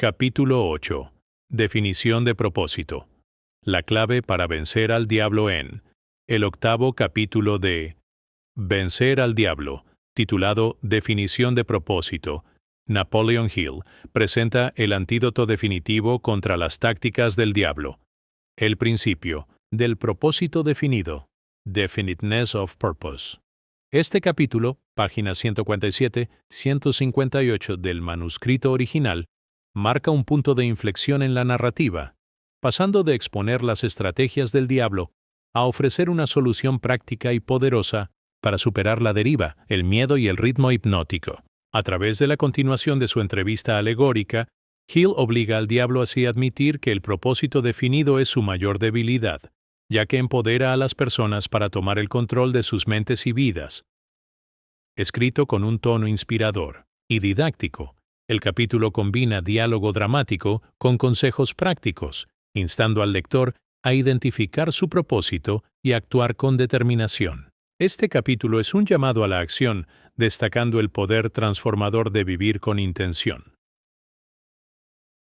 Capítulo 8. Definición de propósito. La clave para vencer al diablo en el octavo capítulo de Vencer al diablo, titulado Definición de propósito. Napoleon Hill presenta el antídoto definitivo contra las tácticas del diablo. El principio del propósito definido. Definiteness of purpose. Este capítulo, páginas 147-158 del manuscrito original, marca un punto de inflexión en la narrativa, pasando de exponer las estrategias del diablo a ofrecer una solución práctica y poderosa para superar la deriva, el miedo y el ritmo hipnótico. A través de la continuación de su entrevista alegórica, Hill obliga al diablo así a admitir que el propósito definido es su mayor debilidad, ya que empodera a las personas para tomar el control de sus mentes y vidas. Escrito con un tono inspirador y didáctico, el capítulo combina diálogo dramático con consejos prácticos, instando al lector a identificar su propósito y actuar con determinación. Este capítulo es un llamado a la acción, destacando el poder transformador de vivir con intención.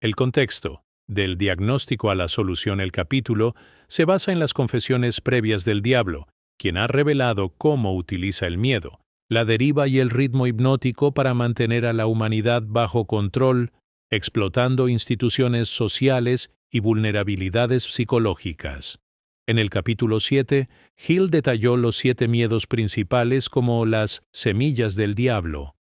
El contexto. Del diagnóstico a la solución. El capítulo se basa en las confesiones previas del diablo, quien ha revelado cómo utiliza el miedo, la deriva y el ritmo hipnótico para mantener a la humanidad bajo control, explotando instituciones sociales y vulnerabilidades psicológicas. En el capítulo 7, Hill detalló los 7 miedos principales como las semillas del diablo.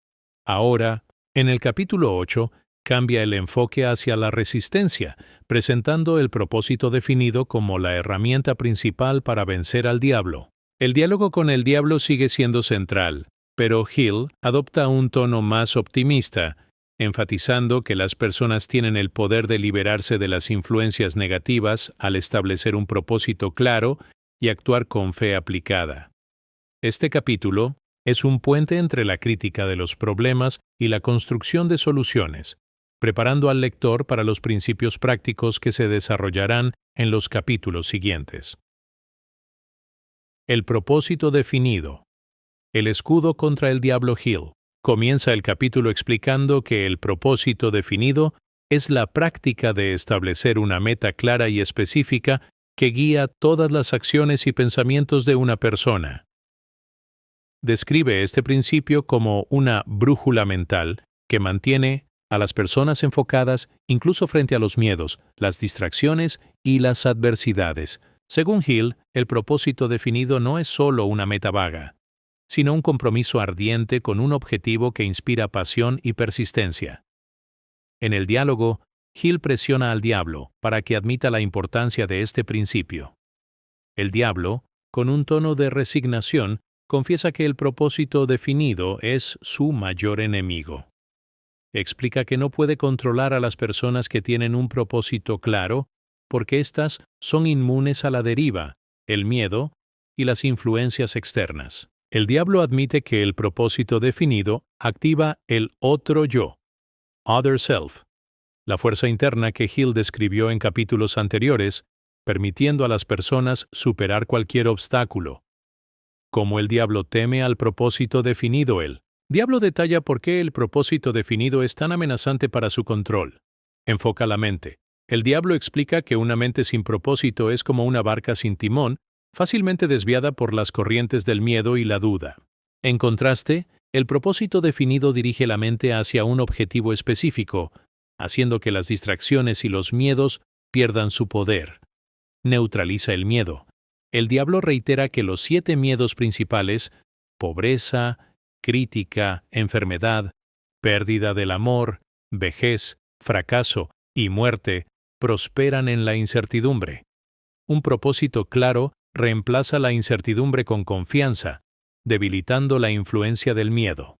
Ahora, en el capítulo 8, cambia el enfoque hacia la resistencia, presentando el propósito definido como la herramienta principal para vencer al diablo. El diálogo con el diablo sigue siendo central, pero Hill adopta un tono más optimista, enfatizando que las personas tienen el poder de liberarse de las influencias negativas al establecer un propósito claro y actuar con fe aplicada. Este capítulo es un puente entre la crítica de los problemas y la construcción de soluciones, preparando al lector para los principios prácticos que se desarrollarán en los capítulos siguientes. El propósito definido. El escudo contra el diablo. Hill comienza el capítulo explicando que el propósito definido es la práctica de establecer una meta clara y específica que guía todas las acciones y pensamientos de una persona. Describe este principio como una brújula mental que mantiene a las personas enfocadas incluso frente a los miedos, las distracciones y las adversidades. Según Hill, el propósito definido no es solo una meta vaga, sino un compromiso ardiente con un objetivo que inspira pasión y persistencia. En el diálogo, Hill presiona al diablo para que admita la importancia de este principio. El diablo, con un tono de resignación, confiesa que el propósito definido es su mayor enemigo. Explica que no puede controlar a las personas que tienen un propósito claro, porque éstas son inmunes a la deriva, el miedo y las influencias externas. El diablo admite que el propósito definido activa el otro yo, other self, la fuerza interna que Hill describió en capítulos anteriores, permitiendo a las personas superar cualquier obstáculo. Como el diablo teme al propósito definido, el diablo detalla por qué el propósito definido es tan amenazante para su control. Enfoca la mente. El diablo explica que una mente sin propósito es como una barca sin timón, fácilmente desviada por las corrientes del miedo y la duda. En contraste, el propósito definido dirige la mente hacia un objetivo específico, haciendo que las distracciones y los miedos pierdan su poder. Neutraliza el miedo. El diablo reitera que los 7 miedos principales, pobreza, crítica, enfermedad, pérdida del amor, vejez, fracaso y muerte, prosperan en la incertidumbre. Un propósito claro reemplaza la incertidumbre con confianza, debilitando la influencia del miedo.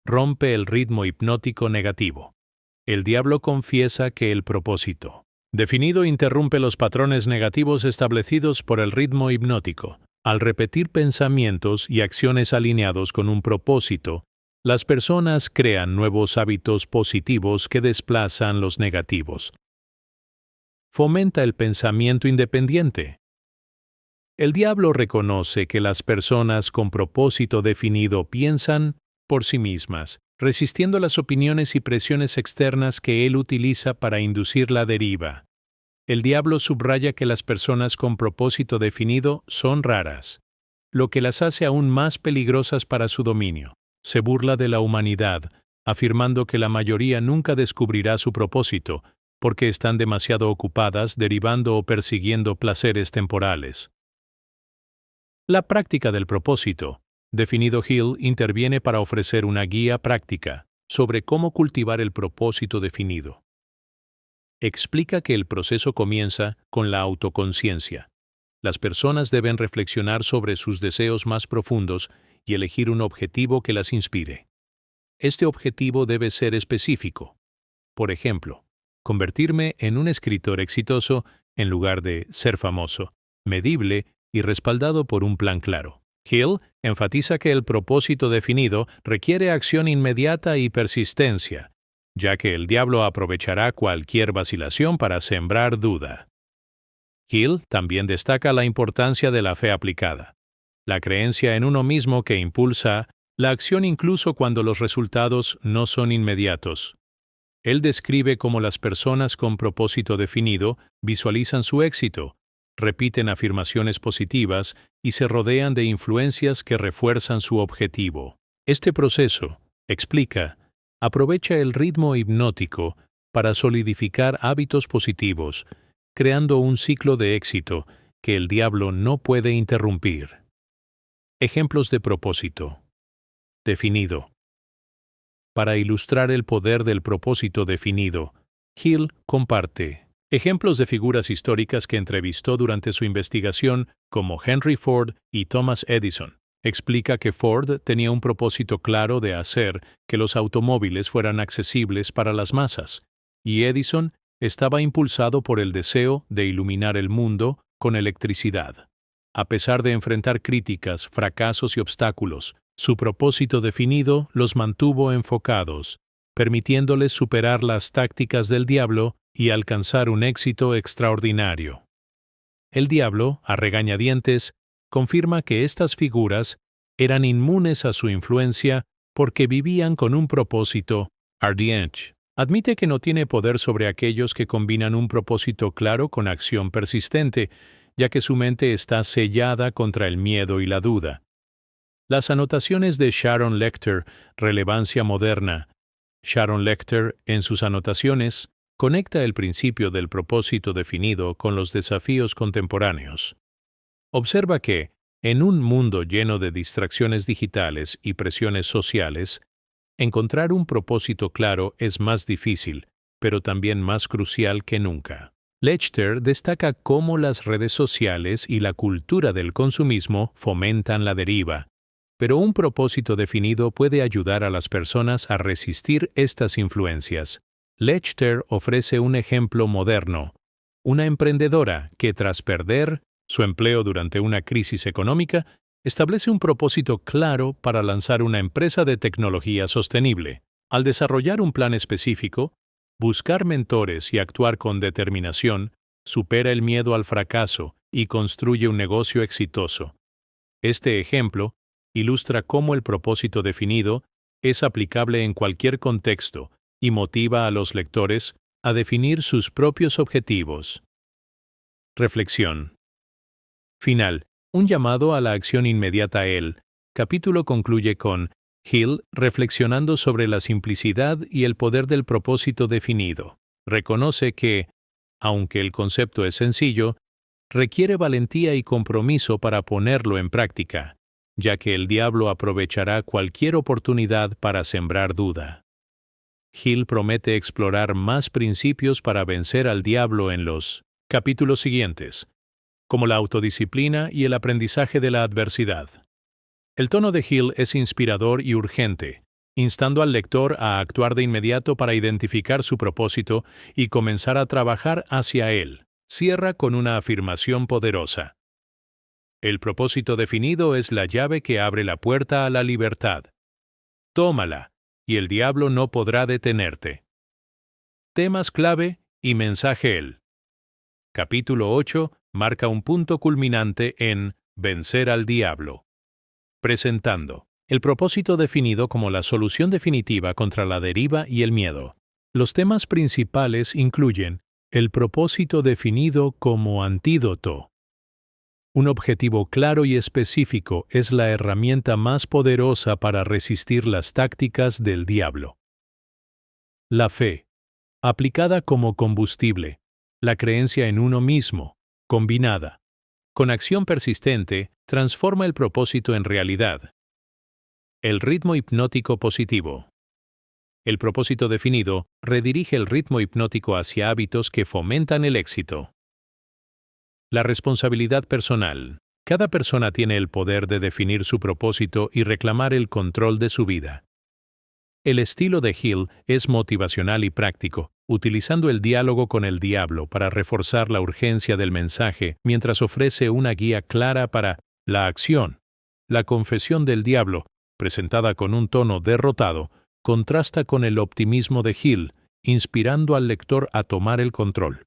Rompe el ritmo hipnótico negativo. El diablo confiesa que el propósito definido interrumpe los patrones negativos establecidos por el ritmo hipnótico. Al repetir pensamientos y acciones alineados con un propósito, las personas crean nuevos hábitos positivos que desplazan los negativos. Fomenta el pensamiento independiente. El diablo reconoce que las personas con propósito definido piensan por sí mismas resistiendo las opiniones y presiones externas que él utiliza para inducir la deriva. El diablo subraya que las personas con propósito definido son raras, lo que las hace aún más peligrosas para su dominio. Se burla de la humanidad, afirmando que la mayoría nunca descubrirá su propósito, porque están demasiado ocupadas derivando o persiguiendo placeres temporales. La práctica del propósito. Definido, Hill interviene para ofrecer una guía práctica sobre cómo cultivar el propósito definido. Explica que el proceso comienza con la autoconciencia. Las personas deben reflexionar sobre sus deseos más profundos y elegir un objetivo que las inspire. Este objetivo debe ser específico. Por ejemplo, convertirme en un escritor exitoso en lugar de ser famoso, medible y respaldado por un plan claro. Hill enfatiza que el propósito definido requiere acción inmediata y persistencia, ya que el diablo aprovechará cualquier vacilación para sembrar duda. Hill también destaca la importancia de la fe aplicada, la creencia en uno mismo que impulsa la acción incluso cuando los resultados no son inmediatos. Él describe cómo las personas con propósito definido visualizan su éxito, repiten afirmaciones positivas y se rodean de influencias que refuerzan su objetivo. Este proceso, explica, aprovecha el ritmo hipnótico para solidificar hábitos positivos, creando un ciclo de éxito que el diablo no puede interrumpir. Ejemplos de propósito. Definido. Para ilustrar el poder del propósito definido, Hill comparte ejemplos de figuras históricas que entrevistó durante su investigación, como Henry Ford y Thomas Edison. Explica que Ford tenía un propósito claro de hacer que los automóviles fueran accesibles para las masas, y Edison estaba impulsado por el deseo de iluminar el mundo con electricidad. A pesar de enfrentar críticas, fracasos y obstáculos, su propósito definido los mantuvo enfocados, permitiéndoles superar las tácticas del diablo y alcanzar un éxito extraordinario. El diablo, a regañadientes, confirma que estas figuras eran inmunes a su influencia porque vivían con un propósito ardiente. Admite que no tiene poder sobre aquellos que combinan un propósito claro con acción persistente, ya que su mente está sellada contra el miedo y la duda. Las anotaciones de Sharon Lechter, Relevancia Moderna. Sharon Lechter, en sus anotaciones, conecta el principio del propósito definido con los desafíos contemporáneos. Observa que, en un mundo lleno de distracciones digitales y presiones sociales, encontrar un propósito claro es más difícil, pero también más crucial que nunca. Lechter destaca cómo las redes sociales y la cultura del consumismo fomentan la deriva, pero un propósito definido puede ayudar a las personas a resistir estas influencias. Lechter ofrece un ejemplo moderno. Una emprendedora que, tras perder su empleo durante una crisis económica, establece un propósito claro para lanzar una empresa de tecnología sostenible. Al desarrollar un plan específico, buscar mentores y actuar con determinación, supera el miedo al fracaso y construye un negocio exitoso. Este ejemplo ilustra cómo el propósito definido es aplicable en cualquier contexto y motiva a los lectores a definir sus propios objetivos. Reflexión. Final. Un llamado a la acción inmediata. El capítulo concluye con Hill reflexionando sobre la simplicidad y el poder del propósito definido. Reconoce que, aunque el concepto es sencillo, requiere valentía y compromiso para ponerlo en práctica, ya que el diablo aprovechará cualquier oportunidad para sembrar duda. Hill promete explorar más principios para vencer al diablo en los capítulos siguientes, como la autodisciplina y el aprendizaje de la adversidad. El tono de Hill es inspirador y urgente, instando al lector a actuar de inmediato para identificar su propósito y comenzar a trabajar hacia él. Cierra con una afirmación poderosa. El propósito definido es la llave que abre la puerta a la libertad. Tómala, y el diablo no podrá detenerte. Temas clave y mensaje. El capítulo 8 marca un punto culminante en Vencer al Diablo. Presentando El propósito definido como la solución definitiva contra la deriva y el miedo. Los temas principales incluyen el propósito definido como antídoto. Un objetivo claro y específico es la herramienta más poderosa para resistir las tácticas del diablo. La fe, aplicada como combustible, la creencia en uno mismo, combinada, con acción persistente, transforma el propósito en realidad. El ritmo hipnótico positivo. El propósito definido redirige el ritmo hipnótico hacia hábitos que fomentan el éxito. La responsabilidad personal. Cada persona tiene el poder de definir su propósito y reclamar el control de su vida. El estilo de Hill es motivacional y práctico, utilizando el diálogo con el diablo para reforzar la urgencia del mensaje mientras ofrece una guía clara para la acción. La confesión del diablo, presentada con un tono derrotado, contrasta con el optimismo de Hill, inspirando al lector a tomar el control.